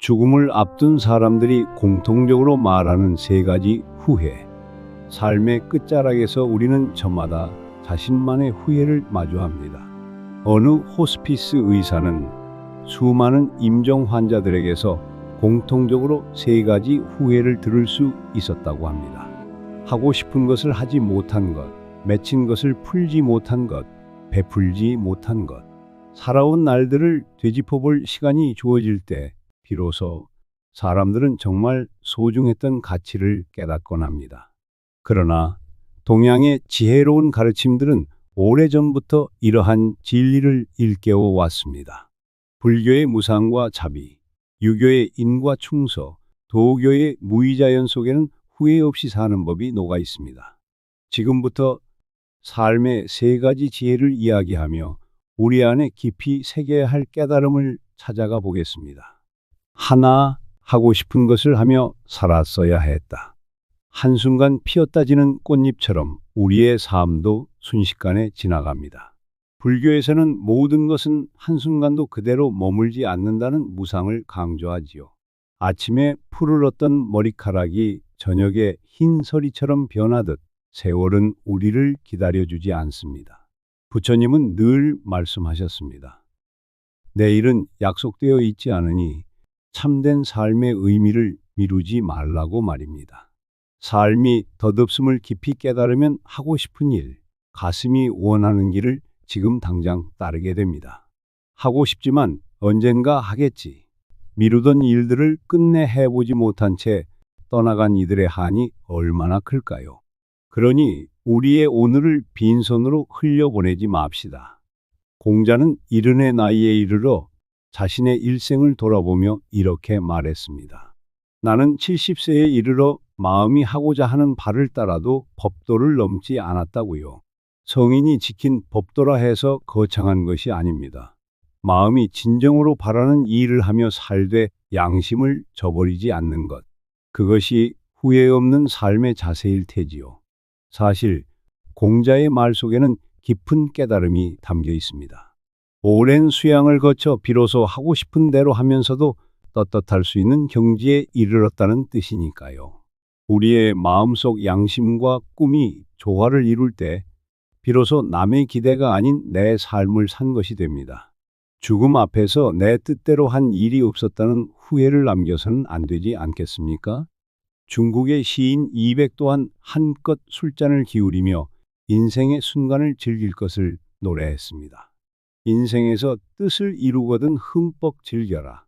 죽음을 앞둔 사람들이 공통적으로 말하는 세 가지 후회. 삶의 끝자락에서 우리는 저마다 자신만의 후회를 마주합니다. 어느 호스피스 의사는 수많은 임종 환자들에게서 공통적으로 세 가지 후회를 들을 수 있었다고 합니다. 하고 싶은 것을 하지 못한 것, 맺힌 것을 풀지 못한 것, 베풀지 못한 것. 살아온 날들을 되짚어볼 시간이 주어질 때 비로소 사람들은 정말 소중했던 가치를 깨닫곤 합니다. 그러나 동양의 지혜로운 가르침들은 오래전부터 이러한 진리를 일깨워 왔습니다. 불교의 무상과 자비, 유교의 인과 충서, 도교의 무의자연 속에는 후회 없이 사는 법이 녹아 있습니다. 지금부터 삶의 세 가지 지혜를 이야기하며 우리 안에 깊이 새겨야 할 깨달음을 찾아가 보겠습니다. 하나, 하고 싶은 것을 하며 살았어야 했다. 한순간 피었다 지는 꽃잎처럼 우리의 삶도 순식간에 지나갑니다. 불교에서는 모든 것은 한순간도 그대로 머물지 않는다는 무상을 강조하지요. 아침에 푸르렀던 머리카락이 저녁에 흰 서리처럼 변하듯 세월은 우리를 기다려주지 않습니다. 부처님은 늘 말씀하셨습니다. 내일은 약속되어 있지 않으니 참된 삶의 의미를 미루지 말라고 말입니다. 삶이 덧없음을 깊이 깨달으면 하고 싶은 일, 가슴이 원하는 길을 지금 당장 따르게 됩니다. 하고 싶지만 언젠가 하겠지. 미루던 일들을 끝내 해보지 못한 채 떠나간 이들의 한이 얼마나 클까요? 그러니 우리의 오늘을 빈손으로 흘려보내지 맙시다. 공자는 이른의 나이에 이르러 자신의 일생을 돌아보며 이렇게 말했습니다. 나는 70세에 이르러 마음이 하고자 하는 바를 따라도 법도를 넘지 않았다고요. 성인이 지킨 법도라 해서 거창한 것이 아닙니다. 마음이 진정으로 바라는 일을 하며 살되 양심을 저버리지 않는 것. 그것이 후회 없는 삶의 자세일 테지요. 사실 공자의 말 속에는 깊은 깨달음이 담겨 있습니다. 오랜 수양을 거쳐 비로소 하고 싶은 대로 하면서도 떳떳할 수 있는 경지에 이르렀다는 뜻이니까요. 우리의 마음속 양심과 꿈이 조화를 이룰 때 비로소 남의 기대가 아닌 내 삶을 산 것이 됩니다. 죽음 앞에서 내 뜻대로 한 일이 없었다는 후회를 남겨서는 안 되지 않겠습니까? 중국의 시인 이백 또한 한껏 술잔을 기울이며 인생의 순간을 즐길 것을 노래했습니다. 인생에서 뜻을 이루거든 흠뻑 즐겨라.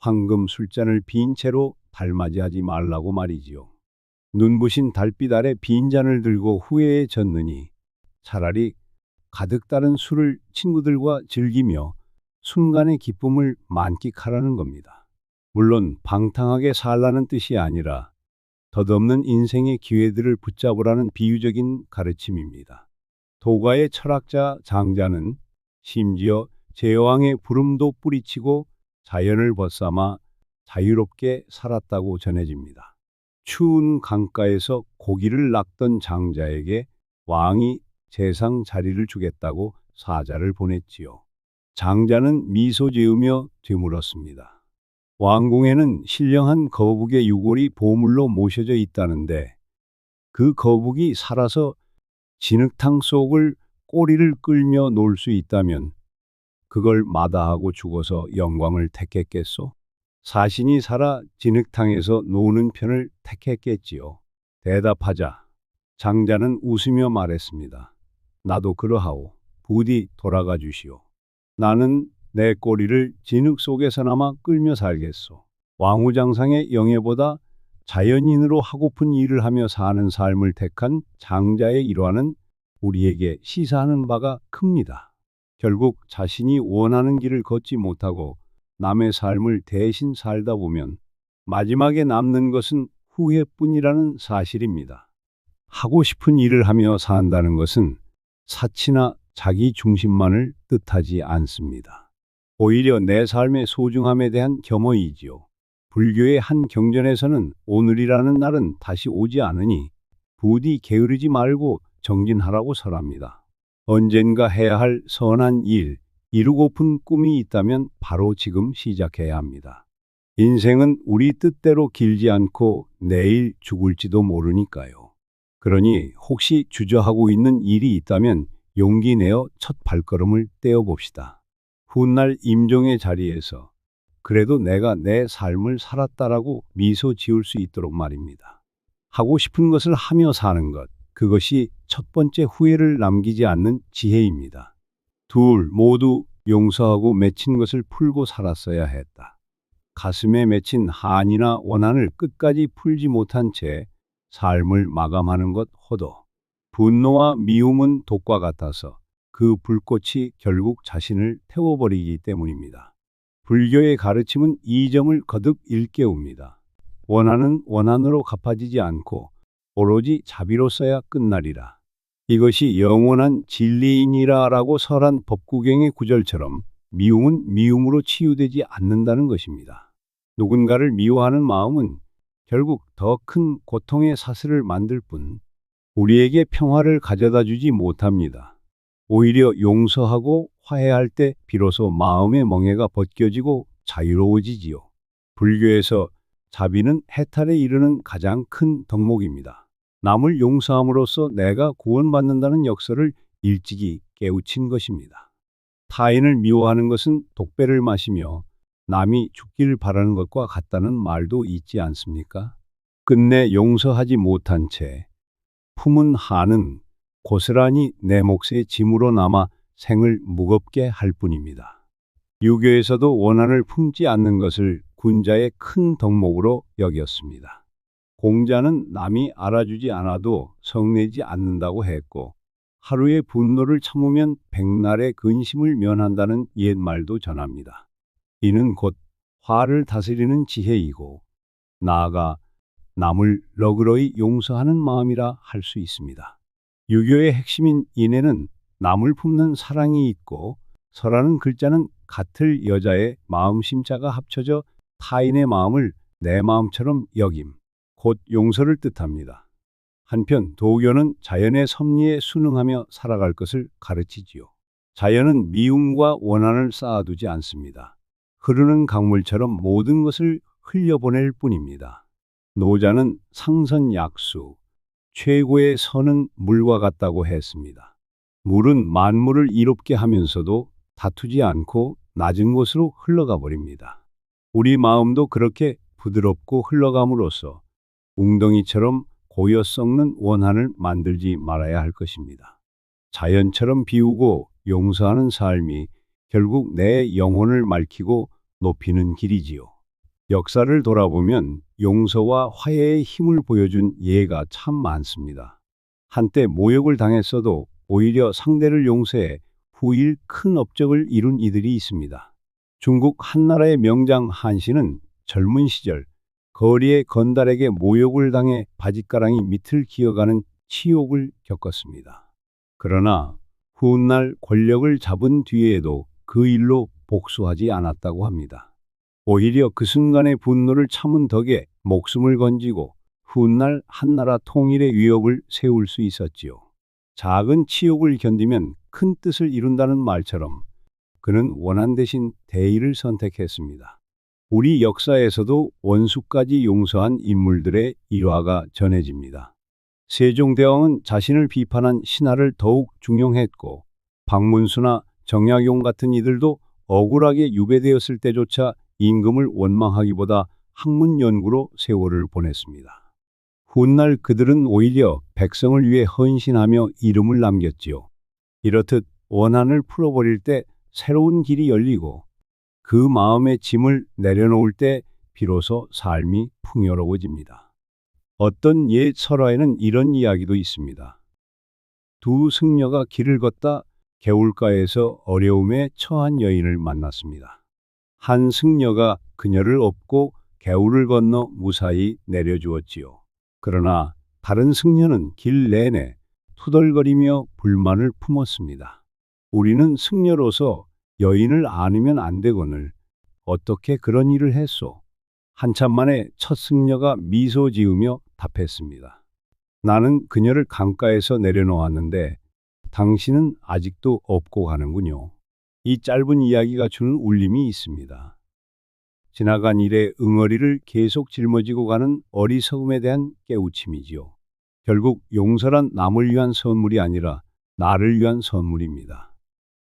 황금 술잔을 빈 채로 달맞이하지 말라고 말이지요. 눈부신 달빛 아래 빈 잔을 들고 후회에 젖느니 차라리 가득 따른 술을 친구들과 즐기며 순간의 기쁨을 만끽하라는 겁니다. 물론 방탕하게 살라는 뜻이 아니라 덧없는 인생의 기회들을 붙잡으라는 비유적인 가르침입니다. 도가의 철학자 장자는 심지어 제왕의 부름도 뿌리치고 자연을 벗삼아 자유롭게 살았다고 전해집니다. 추운 강가에서 고기를 낚던 장자에게 왕이 제상 자리를 주겠다고 사자를 보냈지요. 장자는 미소 지으며 되물었습니다. 왕궁에는 신령한 거북의 유골이 보물로 모셔져 있다는데 그 거북이 살아서 진흙탕 속을 꼬리를 끌며 놀 수 있다면 그걸 마다하고 죽어서 영광을 택했겠소? 사신이 살아 진흙탕에서 노는 편을 택했겠지요. 대답하자 장자는 웃으며 말했습니다. 나도 그러하오. 부디 돌아가 주시오. 나는 내 꼬리를 진흙 속에서나마 끌며 살겠소. 왕후장상의 영예보다 자연인으로 하고픈 일을 하며 사는 삶을 택한 장자의 일화는 우리에게 시사하는 바가 큽니다. 결국 자신이 원하는 길을 걷지 못하고 남의 삶을 대신 살다 보면 마지막에 남는 것은 후회뿐이라는 사실입니다. 하고 싶은 일을 하며 산다는 것은 사치나 자기 중심만을 뜻하지 않습니다. 오히려 내 삶의 소중함에 대한 겸허이지요. 불교의 한 경전에서는 오늘이라는 날은 다시 오지 않으니 부디 게으르지 말고 정진하라고 설합니다. 언젠가 해야 할 선한 일, 이루고픈 꿈이 있다면 바로 지금 시작해야 합니다. 인생은 우리 뜻대로 길지 않고 내일 죽을지도 모르니까요. 그러니 혹시 주저하고 있는 일이 있다면 용기 내어 첫 발걸음을 떼어봅시다. 훗날 임종의 자리에서 그래도 내가 내 삶을 살았다라고 미소 지을 수 있도록 말입니다. 하고 싶은 것을 하며 사는 것, 그것이 첫 번째 후회를 남기지 않는 지혜입니다. 둘, 모두 용서하고 맺힌 것을 풀고 살았어야 했다. 가슴에 맺힌 한이나 원한을 끝까지 풀지 못한 채 삶을 마감하는 것 호도. 분노와 미움은 독과 같아서 그 불꽃이 결국 자신을 태워버리기 때문입니다. 불교의 가르침은 이 점을 거듭 일깨웁니다. 원한은 원한으로 갚아지지 않고 오로지 자비로서야 끝나리라. 이것이 영원한 진리이니라라고 설한 법구경의 구절처럼 미움은 미움으로 치유되지 않는다는 것입니다. 누군가를 미워하는 마음은 결국 더 큰 고통의 사슬을 만들 뿐 우리에게 평화를 가져다 주지 못합니다. 오히려 용서하고 화해할 때 비로소 마음의 멍해가 벗겨지고 자유로워지지요. 불교에서 자비는 해탈에 이르는 가장 큰 덕목입니다. 남을 용서함으로써 내가 구원받는다는 역설을 일찍이 깨우친 것입니다. 타인을 미워하는 것은 독배를 마시며 남이 죽기를 바라는 것과 같다는 말도 있지 않습니까? 끝내 용서하지 못한 채 품은 한은 고스란히 내 몫의 짐으로 남아 생을 무겁게 할 뿐입니다. 유교에서도 원한을 품지 않는 것을 군자의 큰 덕목으로 여겼습니다. 공자는 남이 알아주지 않아도 성내지 않는다고 했고 하루의 분노를 참으면 백날의 근심을 면한다는 옛말도 전합니다. 이는 곧 화를 다스리는 지혜이고 나아가 남을 너그러이 용서하는 마음이라 할 수 있습니다. 유교의 핵심인 인애는 남을 품는 사랑이 있고 서라는 글자는 같을 여자의 마음심자가 합쳐져 타인의 마음을 내 마음처럼 여김, 곧 용서를 뜻합니다. 한편 도교는 자연의 섭리에 순응하며 살아갈 것을 가르치지요. 자연은 미움과 원한을 쌓아두지 않습니다. 흐르는 강물처럼 모든 것을 흘려보낼 뿐입니다. 노자는 상선약수, 최고의 선은 물과 같다고 했습니다. 물은 만물을 이롭게 하면서도 다투지 않고 낮은 곳으로 흘러가 버립니다. 우리 마음도 그렇게 부드럽고 흘러감으로써 웅덩이처럼 고여 썩는 원한을 만들지 말아야 할 것입니다. 자연처럼 비우고 용서하는 삶이 결국 내 영혼을 맑히고 높이는 길이지요. 역사를 돌아보면 용서와 화해의 힘을 보여준 예가 참 많습니다. 한때 모욕을 당했어도 오히려 상대를 용서해 후일 큰 업적을 이룬 이들이 있습니다. 중국 한나라의 명장 한씨는 젊은 시절 거리의 건달에게 모욕을 당해 바짓가랑이 밑을 기어가는 치욕을 겪었습니다. 그러나 훗날 권력을 잡은 뒤에도 그 일로 복수하지 않았다고 합니다. 오히려 그 순간의 분노를 참은 덕에 목숨을 건지고 훗날 한나라 통일의 위협을 세울 수 있었지요. 작은 치욕을 견디면 큰 뜻을 이룬다는 말처럼 그는 원한 대신 대의를 선택했습니다. 우리 역사에서도 원수까지 용서한 인물들의 일화가 전해집니다. 세종대왕은 자신을 비판한 신하를 더욱 중용했고 박문수나 정약용 같은 이들도 억울하게 유배되었을 때조차 임금을 원망하기보다 학문 연구로 세월을 보냈습니다. 훗날 그들은 오히려 백성을 위해 헌신하며 이름을 남겼지요. 이렇듯 원한을 풀어버릴 때 새로운 길이 열리고 그 마음의 짐을 내려놓을 때 비로소 삶이 풍요로워집니다. 어떤 옛 설화에는 이런 이야기도 있습니다. 두 승려가 길을 걷다 개울가에서 어려움에 처한 여인을 만났습니다. 한 승려가 그녀를 업고 개울을 건너 무사히 내려주었지요. 그러나 다른 승려는 길 내내 투덜거리며 불만을 품었습니다. 우리는 승려로서 여인을 안으면 안 되거늘 어떻게 그런 일을 했소? 한참 만에 첫 승려가 미소 지으며 답했습니다. 나는 그녀를 강가에서 내려놓았는데 당신은 아직도 업고 가는군요. 이 짧은 이야기가 주는 울림이 있습니다. 지나간 일의 응어리를 계속 짊어지고 가는 어리석음에 대한 깨우침이지요. 결국 용서란 남을 위한 선물이 아니라 나를 위한 선물입니다.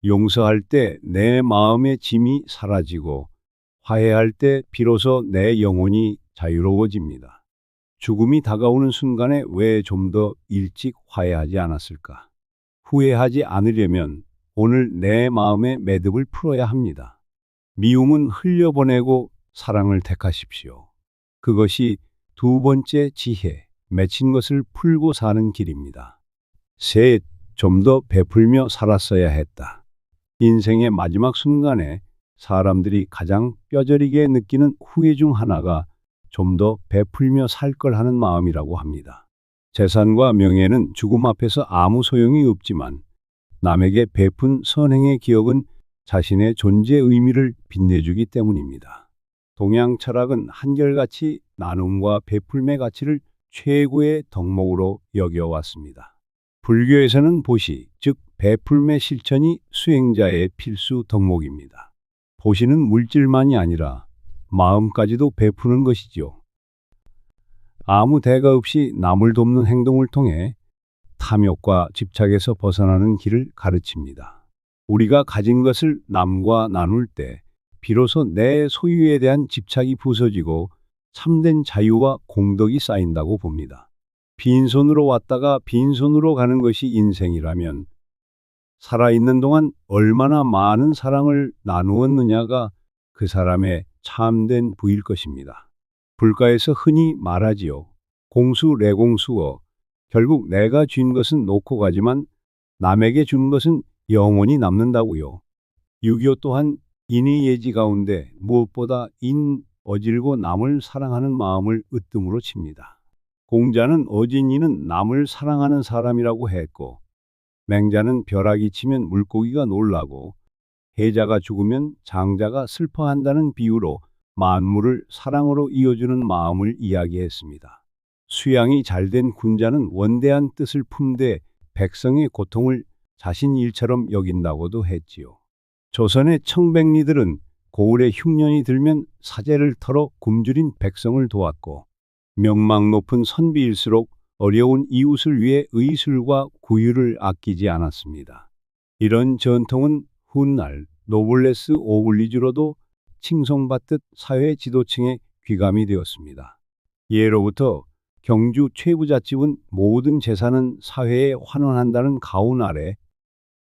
용서할 때 내 마음의 짐이 사라지고 화해할 때 비로소 내 영혼이 자유로워집니다. 죽음이 다가오는 순간에 왜 좀 더 일찍 화해하지 않았을까? 후회하지 않으려면 오늘 내 마음의 매듭을 풀어야 합니다. 미움은 흘려보내고 사랑을 택하십시오. 그것이 두 번째 지혜, 맺힌 것을 풀고 사는 길입니다. 셋, 좀 더 베풀며 살았어야 했다. 인생의 마지막 순간에 사람들이 가장 뼈저리게 느끼는 후회 중 하나가 좀 더 베풀며 살 걸 하는 마음이라고 합니다. 재산과 명예는 죽음 앞에서 아무 소용이 없지만 남에게 베푼 선행의 기억은 자신의 존재의 의미를 빛내주기 때문입니다. 동양 철학은 한결같이 나눔과 베풀매 가치를 최고의 덕목으로 여겨왔습니다. 불교에서는 보시, 즉 베풀매 실천이 수행자의 필수 덕목입니다. 보시는 물질만이 아니라 마음까지도 베푸는 것이지요. 아무 대가 없이 남을 돕는 행동을 통해 탐욕과 집착에서 벗어나는 길을 가르칩니다. 우리가 가진 것을 남과 나눌 때 비로소 내 소유에 대한 집착이 부서지고 참된 자유와 공덕이 쌓인다고 봅니다. 빈손으로 왔다가 빈손으로 가는 것이 인생이라면 살아있는 동안 얼마나 많은 사랑을 나누었느냐가 그 사람의 참된 부일 것입니다. 불가에서 흔히 말하지요. 공수래공수어. 결국 내가 준 것은 놓고 가지만 남에게 준 것은 영원히 남는다고요. 유교 또한 인의예지 가운데 무엇보다 어질고 남을 사랑하는 마음을 으뜸으로 칩니다. 공자는 어진 이는 남을 사랑하는 사람이라고 했고, 맹자는 벼락이 치면 물고기가 놀라고 해자가 죽으면 장자가 슬퍼한다는 비유로 만물을 사랑으로 이어주는 마음을 이야기했습니다. 수양이 잘된 군자는 원대한 뜻을 품되 백성의 고통을 자신 일처럼 여긴다고도 했지요. 조선의 청백리들은 고을에 흉년이 들면 사제를 털어 굶주린 백성을 도왔고, 명망 높은 선비일수록 어려운 이웃을 위해 의술과 구휼을 아끼지 않았습니다. 이런 전통은 훗날 노블레스 오블리주로도 칭송받듯 사회 지도층에 귀감이 되었습니다. 예로부터 경주 최부잣집은 모든 재산은 사회에 환원한다는 가훈 아래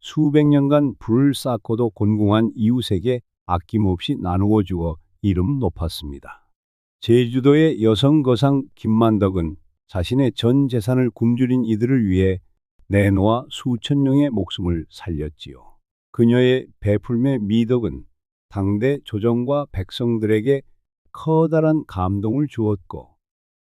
수백 년간 불을 쌓고도 곤궁한 이웃에게 아낌없이 나누어 주어 이름 높았습니다. 제주도의 여성 거상 김만덕은 자신의 전 재산을 굶주린 이들을 위해 내놓아 수천 명의 목숨을 살렸지요. 그녀의 베풀매 미덕은 당대 조정과 백성들에게 커다란 감동을 주었고,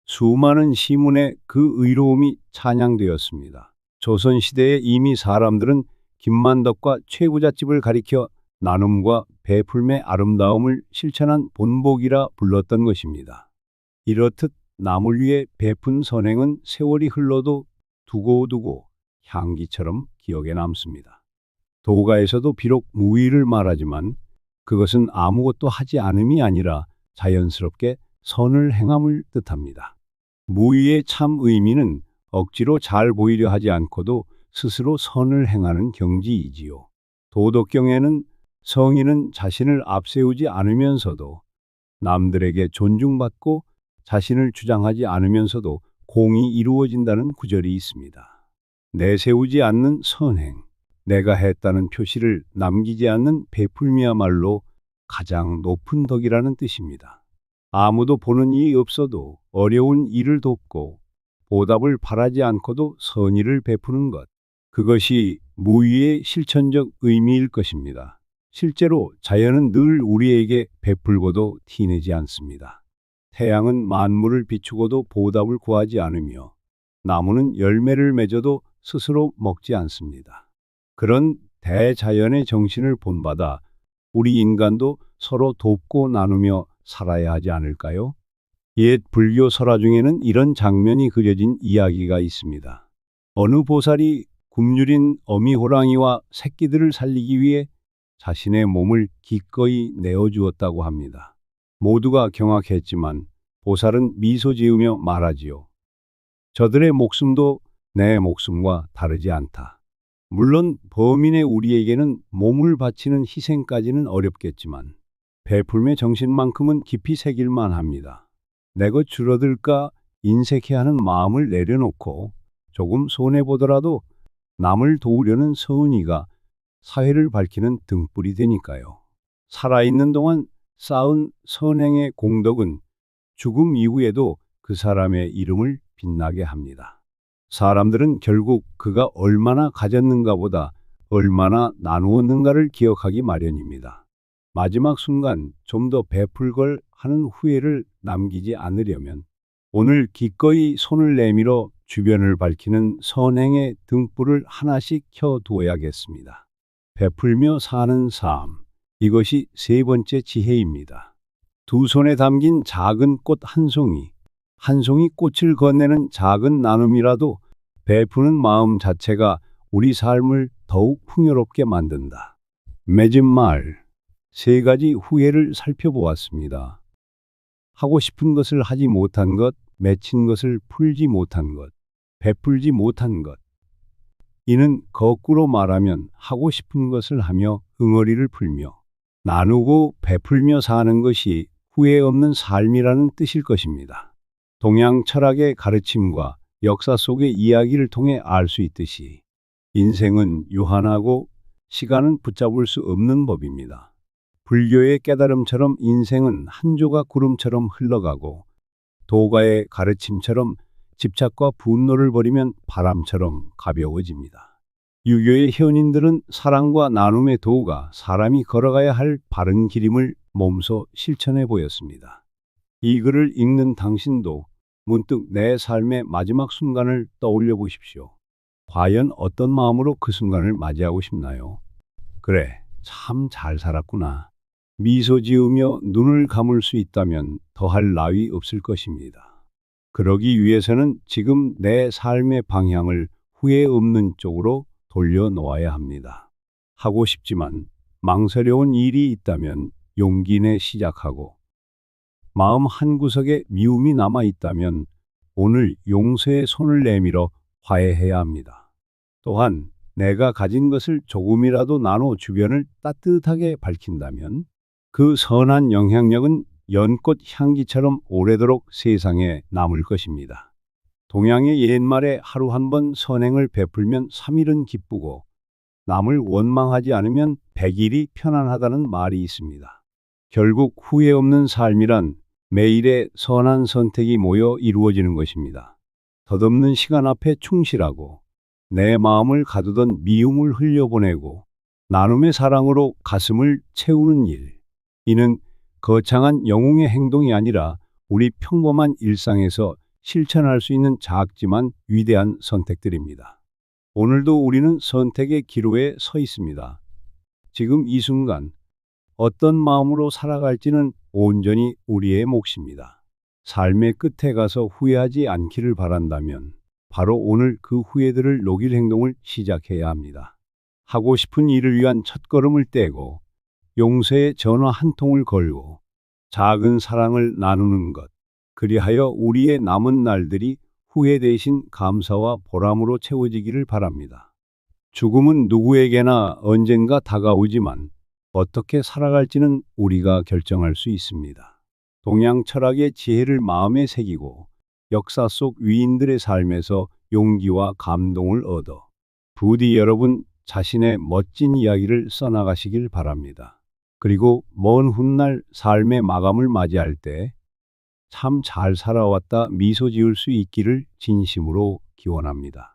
수많은 시문에 그 의로움이 찬양되었습니다. 조선시대에 이미 사람들은 김만덕과 최부잣집을 가리켜 나눔과 베풀매 아름다움을 실천한 본복이라 불렀던 것입니다. 이렇듯 남을 위해 베푼 선행은 세월이 흘러도 두고두고 향기처럼 기억에 남습니다. 도가에서도 비록 무의를 말하지만 그것은 아무것도 하지 않음이 아니라 자연스럽게 선을 행함을 뜻합니다. 무의의 참 의미는 억지로 잘 보이려 하지 않고도 스스로 선을 행하는 경지이지요. 도덕경에는 성인은 자신을 앞세우지 않으면서도 남들에게 존중받고 자신을 주장하지 않으면서도 공이 이루어진다는 구절이 있습니다. 내세우지 않는 선행, 내가 했다는 표시를 남기지 않는 베풀미야말로 가장 높은 덕이라는 뜻입니다. 아무도 보는 이이 없어도 어려운 일을 돕고 보답을 바라지 않고도 선의를 베푸는 것, 그것이 무의의 실천적 의미일 것입니다. 실제로 자연은 늘 우리에게 베풀고도 티내지 않습니다. 태양은 만물을 비추고도 보답을 구하지 않으며 나무는 열매를 맺어도 스스로 먹지 않습니다. 그런 대자연의 정신을 본받아 우리 인간도 서로 돕고 나누며 살아야 하지 않을까요? 옛 불교 설화 중에는 이런 장면이 그려진 이야기가 있습니다. 어느 보살이 굶주린 어미 호랑이와 새끼들을 살리기 위해 자신의 몸을 기꺼이 내어주었다고 합니다. 모두가 경악했지만 보살은 미소 지으며 말하지요. 저들의 목숨도 내 목숨과 다르지 않다. 물론 범인의 우리에게는 몸을 바치는 희생까지는 어렵겠지만 베풀매 정신만큼은 깊이 새길만 합니다. 내 것 줄어들까 인색해하는 마음을 내려놓고 조금 손해보더라도 남을 도우려는 서은이가 사회를 밝히는 등불이 되니까요. 살아있는 동안 쌓은 선행의 공덕은 죽음 이후에도 그 사람의 이름을 빛나게 합니다. 사람들은 결국 그가 얼마나 가졌는가 보다 얼마나 나누었는가를 기억하기 마련입니다. 마지막 순간 좀 더 베풀 걸 하는 후회를 남기지 않으려면 오늘 기꺼이 손을 내밀어 주변을 밝히는 선행의 등불을 하나씩 켜두어야겠습니다. 베풀며 사는 삶, 이것이 세 번째 지혜입니다. 두 손에 담긴 작은 꽃 한 송이, 한 송이 꽃을 건네는 작은 나눔이라도 베푸는 마음 자체가 우리 삶을 더욱 풍요롭게 만든다. 맺은 말, 세 가지 후회를 살펴보았습니다. 하고 싶은 것을 하지 못한 것, 맺힌 것을 풀지 못한 것, 베풀지 못한 것. 이는 거꾸로 말하면 하고 싶은 것을 하며 응어리를 풀며 나누고 베풀며 사는 것이 후회 없는 삶이라는 뜻일 것입니다. 동양 철학의 가르침과 역사 속의 이야기를 통해 알 수 있듯이 인생은 유한하고 시간은 붙잡을 수 없는 법입니다. 불교의 깨달음처럼 인생은 한 조각 구름처럼 흘러가고 도가의 가르침처럼 집착과 분노를 버리면 바람처럼 가벼워집니다. 유교의 현인들은 사랑과 나눔의 도가 사람이 걸어가야 할 바른 길임을 몸소 실천해 보였습니다. 이 글을 읽는 당신도 문득 내 삶의 마지막 순간을 떠올려 보십시오. 과연 어떤 마음으로 그 순간을 맞이하고 싶나요? 그래, 참 잘 살았구나. 미소 지으며 눈을 감을 수 있다면 더할 나위 없을 것입니다. 그러기 위해서는 지금 내 삶의 방향을 후회 없는 쪽으로 돌려놓아야 합니다. 하고 싶지만 망설여온 일이 있다면 용기 내 시작하고 마음 한구석에 미움이 남아 있다면 오늘 용서의 손을 내밀어 화해해야 합니다. 또한 내가 가진 것을 조금이라도 나눠 주변을 따뜻하게 밝힌다면 그 선한 영향력은 연꽃 향기처럼 오래도록 세상에 남을 것입니다. 동양의 옛말에 하루 한 번 선행을 베풀면 3일은 기쁘고 남을 원망하지 않으면 100일이 편안하다는 말이 있습니다. 결국 후회 없는 삶이란 매일의 선한 선택이 모여 이루어지는 것입니다. 덧없는 시간 앞에 충실하고 내 마음을 가두던 미움을 흘려보내고 나눔의 사랑으로 가슴을 채우는 일. 이는 거창한 영웅의 행동이 아니라 우리 평범한 일상에서 실천할 수 있는 작지만 위대한 선택들입니다. 오늘도 우리는 선택의 기로에 서 있습니다. 지금 이 순간 어떤 마음으로 살아갈지는 온전히 우리의 몫입니다. 삶의 끝에 가서 후회하지 않기를 바란다면 바로 오늘 그 후회들을 녹일 행동을 시작해야 합니다. 하고 싶은 일을 위한 첫걸음을 떼고 용서의 전화 한 통을 걸고 작은 사랑을 나누는 것. 그리하여 우리의 남은 날들이 후회 대신 감사와 보람으로 채워지기를 바랍니다. 죽음은 누구에게나 언젠가 다가오지만 어떻게 살아갈지는 우리가 결정할 수 있습니다. 동양 철학의 지혜를 마음에 새기고 역사 속 위인들의 삶에서 용기와 감동을 얻어 부디 여러분 자신의 멋진 이야기를 써나가시길 바랍니다. 그리고 먼 훗날 삶의 마감을 맞이할 때 참 잘 살아왔다 미소 지을 수 있기를 진심으로 기원합니다.